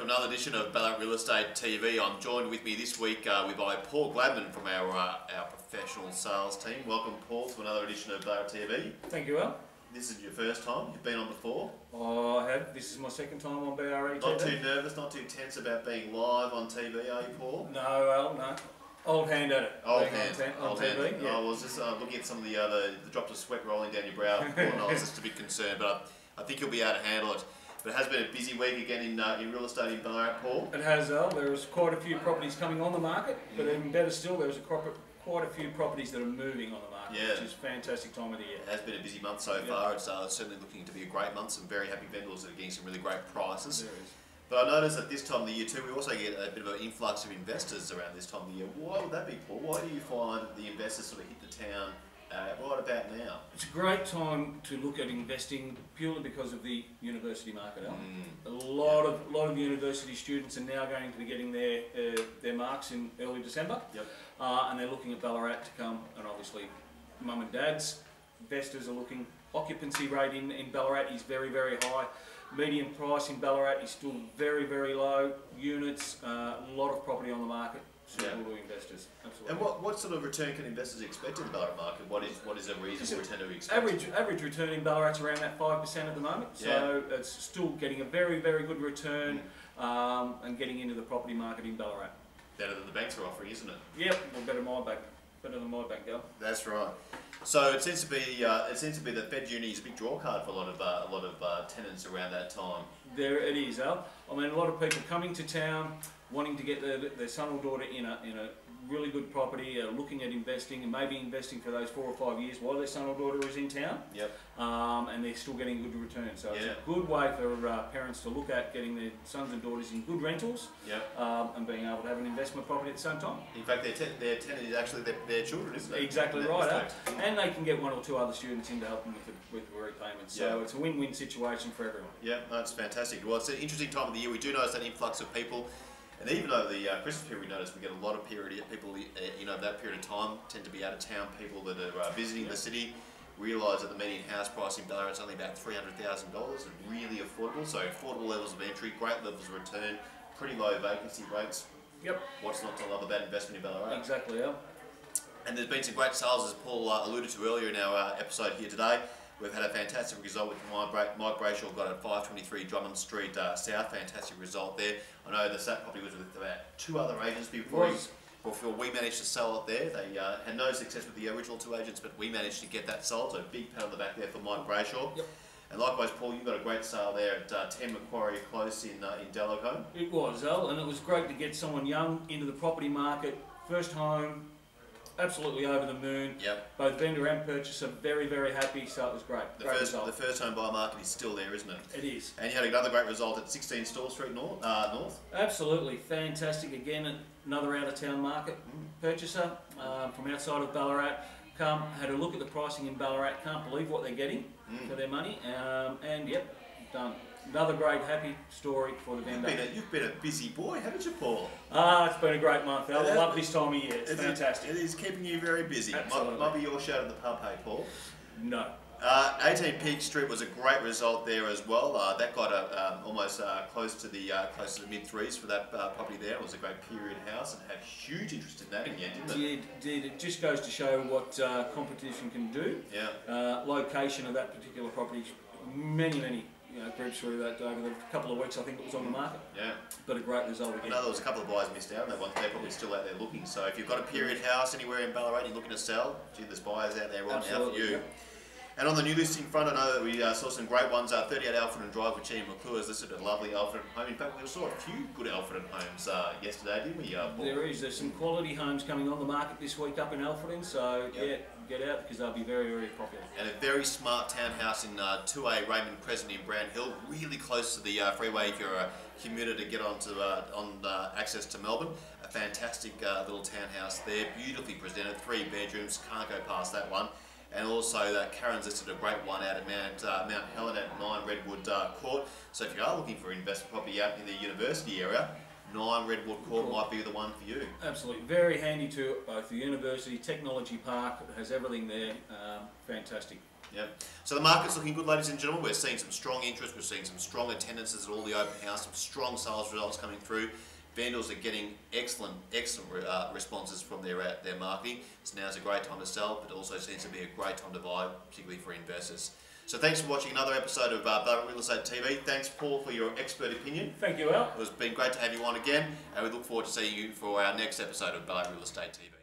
to another edition of Ballarat Real Estate TV. I'm joined with me this week by Paul Gladman from our professional sales team. Welcome, Paul, to another edition of Ballarat TV. Thank you, Al. This is your first time. You've been on before. Oh, I have. This is my second time on BRE TV. Not too nervous, not too tense about being live on TV, are you, Paul? No, Al, no. Old hand at it. Old hand. On TV. Yeah. I was just looking at some of the drops of sweat rolling down your brow. Paul, I was just a bit concerned, but I think you'll be able to handle it. But it has been a busy week again in real estate in Ballarat, Paul. It has, Al. There's quite a few properties coming on the market, but even better still, there's quite a few properties that are moving on the market, which is a fantastic time of the year. It has been a busy month so far. It's certainly looking to be a great month. Some very happy vendors that are getting some really great prices. There is. But I noticed that this time of the year too, we also get a bit of an influx of investors around this time of the year. Why would that be, Paul? Why do you find that the investors sort of hit the town right about now? It's a great time to look at investing purely because of the university market. A lot of university students are now going to be getting their marks in early December, and they're looking at Ballarat to come, and obviously mum and dads. Investors are looking. Occupancy rate in Ballarat is very, very high. Median price in Ballarat is still very, very low. Units, a lot of property on the market. Suitable to investors, absolutely. And what sort of return can investors expect in the Ballarat market? What is a reasonable return to expect? Average return in Ballarat's around that 5% at the moment, so it's still getting a very, very good return and getting into the property market in Ballarat. Better than the banks are offering, isn't it? Yep, well, better than my bank, girl. That's right. So it seems to be that Fed Uni is a big draw card for a lot of tenants around that time. There it is, Al. I mean, a lot of people coming to town, wanting to get their son or daughter in a really good property, looking at investing and maybe investing for those 4 or 5 years while their son or daughter is in town. And they're still getting good returns. So it's a good way for parents to look at getting their sons and daughters in good rentals and being able to have an investment property at the same time. In fact, their tenant is actually their children, isn't it? Exactly right. And they can get 1 or 2 other students in to help them with the repayments. So it's a win-win situation for everyone. Yeah, that's fantastic. Well, it's an interesting time of the year. We do notice that influx of people. And even though the Christmas period, we notice we get a lot of people, that period of time tend to be out of town people that are visiting the city, realise that the median house price in Ballarat is only about $300,000 and really affordable. So affordable levels of entry, great levels of return, pretty low vacancy rates. What's not to love about investment in Ballarat? Exactly, yeah. And there's been some great sales, as Paul alluded to earlier in our episode here today. We've had a fantastic result with Mike Brayshaw, got at 523 Drummond Street South. Fantastic result there. I know that property was with about 2 other agents before we managed to sell it there. They had no success with the original 2 agents, but we managed to get that sold. So big pat on the back there for Mike Brayshaw. And likewise, Paul, you got a great sale there at 10 Macquarie Close in Delacombe. It was, Al, and it was great to get someone young into the property market, first home. Absolutely over the moon. Both vendor and purchaser very, very happy, so it was great. The first home buyer market is still there, isn't it? It is. And you had another great result at 16 Store Street North. Absolutely fantastic. Again, another out of town market purchaser from outside of Ballarat. Had a look at the pricing in Ballarat. Can't believe what they're getting for their money. And done. Another great happy story for the vendor. You've been a busy boy, haven't you, Paul? It's been a great month. I love this time of year. It's fantastic. It is keeping you very busy. Absolutely. Might be your shout at the pub, hey, Paul? No. 18 Peak Street was a great result there as well. That got almost close to the mid-3s for that property there. It was a great period house and had huge interest in that in the end, didn't it? Did. It just goes to show what competition can do. Location of that particular property, many groups through that over the couple of weeks I think it was on the market. But a great result again. I know there was a couple of buyers missed out on that one. They're probably still out there looking. So if you've got a period house anywhere in Ballarat you're looking to sell, gee, there's buyers out there right now for you. And on the new listing front, I know that we saw some great ones. 38 Alfred Drive with Ian McClure has listed a lovely Alfred home. In fact, we saw a few good Alfred homes yesterday, didn't we, Paul? There's some quality homes coming on the market this week up in Alfred, so get out because they'll be very, very popular. And a very smart townhouse in 2A Raymond Crescent in Brown Hill, really close to the freeway if you're a commuter to get onto access to Melbourne. A fantastic little townhouse there, beautifully presented, 3 bedrooms, can't go past that one. And also Karen's listed a great one out at Mount Helen at 9 Redwood Court. So if you are looking for investment property out in the university area, 9 Redwood Court might be the one for you. Absolutely, very handy to both the university, technology park, it has everything there, fantastic. Yep. So the market's looking good, ladies and gentlemen. We're seeing some strong interest. We're seeing some strong attendances at all the open house, some strong sales results coming through. Vendors are getting excellent responses from their marketing. So now's a great time to sell, but also seems to be a great time to buy, particularly for investors. So thanks for watching another episode of Ballarat Real Estate TV. Thanks, Paul, for your expert opinion. Thank you, Al. It's been great to have you on again, and we look forward to seeing you for our next episode of Ballarat Real Estate TV.